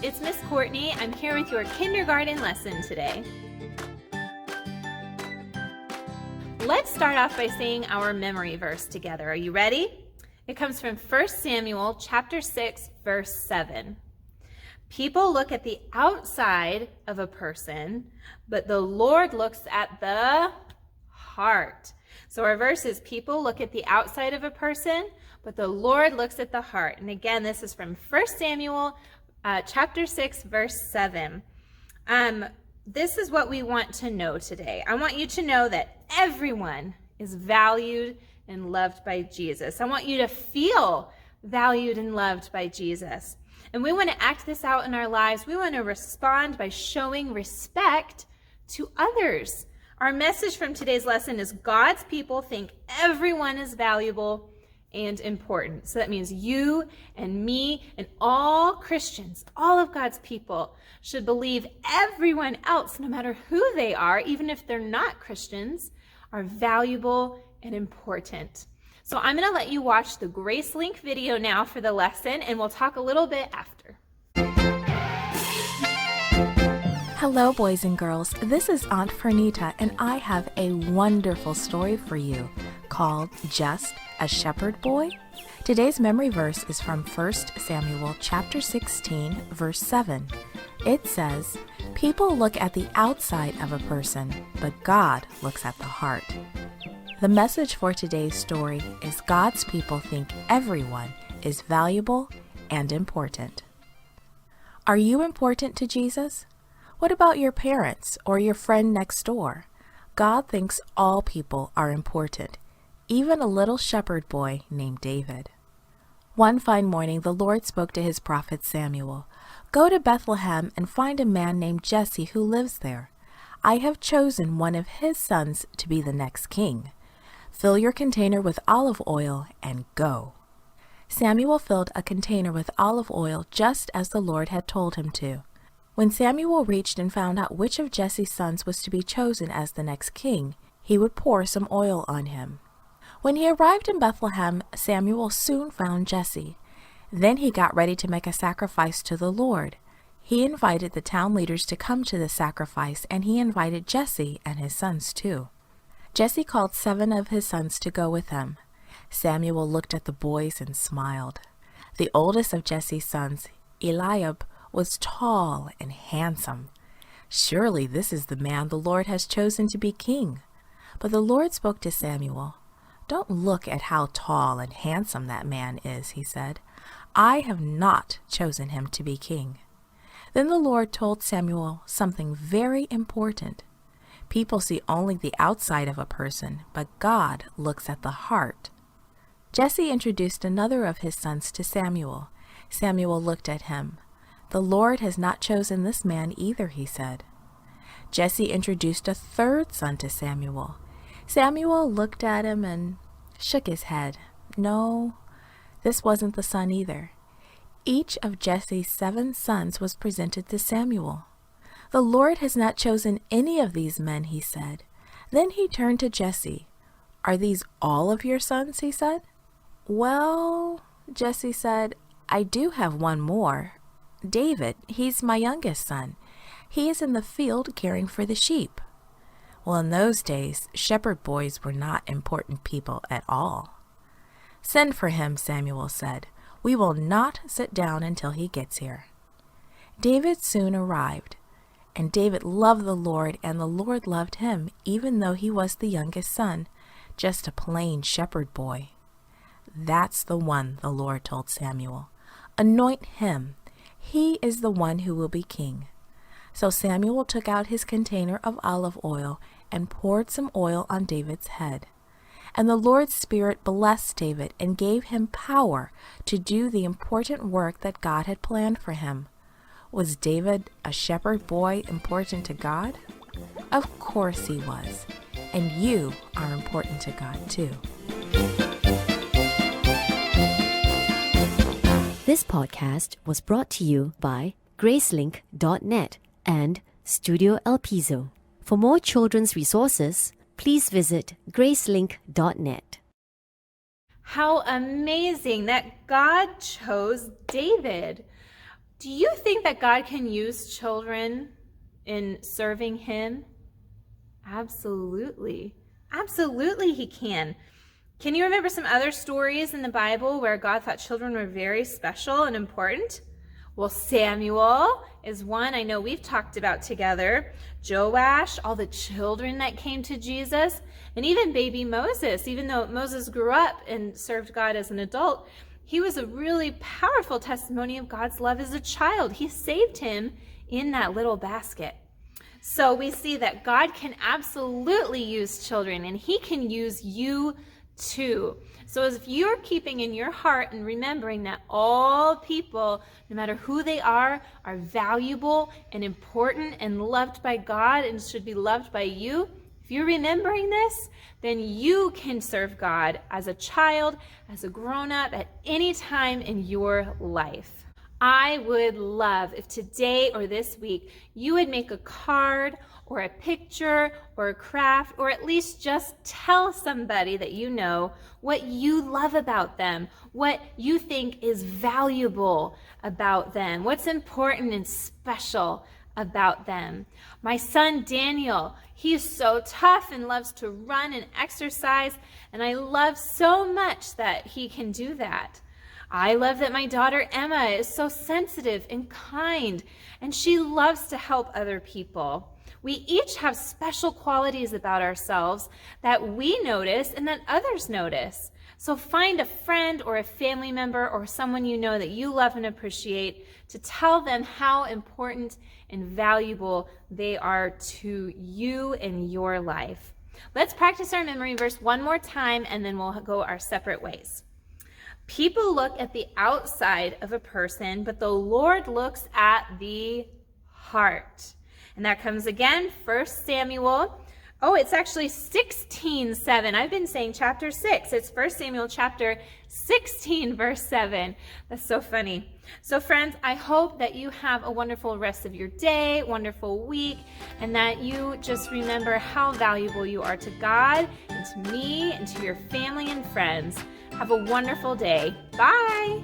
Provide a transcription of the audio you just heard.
it's Miss Courtney. I'm here with your kindergarten lesson today. Let's start off by saying our memory verse together. Are you ready? It comes from 1 Samuel chapter 6, verse 7. People look at the outside of a person, but the Lord looks at the heart. So our verse is, people look at the outside of a person, but the Lord looks at the heart. And again, this is from 1 Samuel chapter 6, verse 7. This is what we want to know today. I want you to know that everyone is valued and loved by Jesus. I want you to feel valued and loved by Jesus. And we want to act this out in our lives. We want to respond by showing respect to others. Our message from today's lesson is God's people think everyone is valuable and important. So that means you and me and all Christians, all of God's people, should believe everyone else, no matter who they are, even if they're not Christians, are valuable and important. So I'm going to let you watch the Grace Link video now for the lesson, and we'll talk a little bit after. Hello, boys and girls. This is Aunt Fernita, and I have a wonderful story for you called Just a Shepherd Boy. Today's memory verse is from 1 Samuel chapter 16, verse 7. It says, "People look at the outside of a person, but God looks at the heart." The message for today's story is God's people think everyone is valuable and important. Are you important to Jesus? What about your parents or your friend next door? God thinks all people are important, even a little shepherd boy named David. One fine morning, the Lord spoke to his prophet Samuel. "Go to Bethlehem and find a man named Jesse who lives there. I have chosen one of his sons to be the next king. Fill your container with olive oil and go." Samuel filled a container with olive oil just as the Lord had told him to. When Samuel reached and found out which of Jesse's sons was to be chosen as the next king, he would pour some oil on him. When he arrived in Bethlehem, Samuel soon found Jesse. Then he got ready to make a sacrifice to the Lord. He invited the town leaders to come to the sacrifice, and he invited Jesse and his sons too. Jesse called 7 of his sons to go with him. Samuel looked at the boys and smiled. The oldest of Jesse's sons, Eliab, was tall and handsome. Surely this is the man the Lord has chosen to be king. But the Lord spoke to Samuel. "Don't look at how tall and handsome that man is," he said. "I have not chosen him to be king." Then the Lord told Samuel something very important. People see only the outside of a person, but God looks at the heart. Jesse introduced another of his sons to Samuel. Samuel looked at him. "The Lord has not chosen this man either," he said. Jesse introduced a third son to Samuel. Samuel looked at him and shook his head. No, this wasn't the son either. Each of Jesse's 7 sons was presented to Samuel. "The Lord has not chosen any of these men," he said. Then he turned to Jesse. "Are these all of your sons?" he said. "Well," Jesse said, "I do have one more. David, he's my youngest son. He is in the field caring for the sheep." Well, in those days, shepherd boys were not important people at all. "Send for him," Samuel said. "We will not sit down until he gets here." David soon arrived, and David loved the Lord, and the Lord loved him, even though he was the youngest son, just a plain shepherd boy. "That's the one," the Lord told Samuel. "Anoint him. He is the one who will be king." So Samuel took out his container of olive oil and poured some oil on David's head. And the Lord's Spirit blessed David and gave him power to do the important work that God had planned for him. Was David, a shepherd boy, important to God? Of course he was. And you are important to God too. This podcast was brought to you by Gracelink.net and Studio El Piso. For more children's resources, please visit Gracelink.net. How amazing that God chose David. Do you think that God can use children in serving him? Absolutely. Absolutely he can. Can you remember some other stories in the Bible where God thought children were very special and important? Well, Samuel is one I know we've talked about together. Joash, all the children that came to Jesus, and even baby Moses. Even though Moses grew up and served God as an adult, he was a really powerful testimony of God's love as a child. He saved him in that little basket. So we see that God can absolutely use children, and he can use you too. So if you're keeping in your heart and remembering that all people, no matter who they are valuable and important and loved by God and should be loved by you, if you're remembering this, then you can serve God as a child, as a grown-up, at any time in your life. I would love if today or this week you would make a card or a picture or a craft, or at least just tell somebody that you know what you love about them, what you think is valuable about them, what's important and special about them. My son Daniel, he's so tough and loves to run and exercise, and I love so much that he can do that. I love that my daughter Emma is so sensitive and kind, and she loves to help other people. We each have special qualities about ourselves that we notice and that others notice. So find a friend or a family member or someone you know that you love and appreciate to tell them how important and valuable they are to you in your life. Let's practice our memory verse one more time, and then we'll go our separate ways. People look at the outside of a person, but the Lord looks at the heart. And that comes again, 1 Samuel. Oh, it's actually 16:7. I've been saying chapter 6. It's 1 Samuel chapter 16, verse 7. That's so funny. So friends, I hope that you have a wonderful rest of your day, wonderful week, and that you just remember how valuable you are to God and to me and to your family and friends. Have a wonderful day. Bye.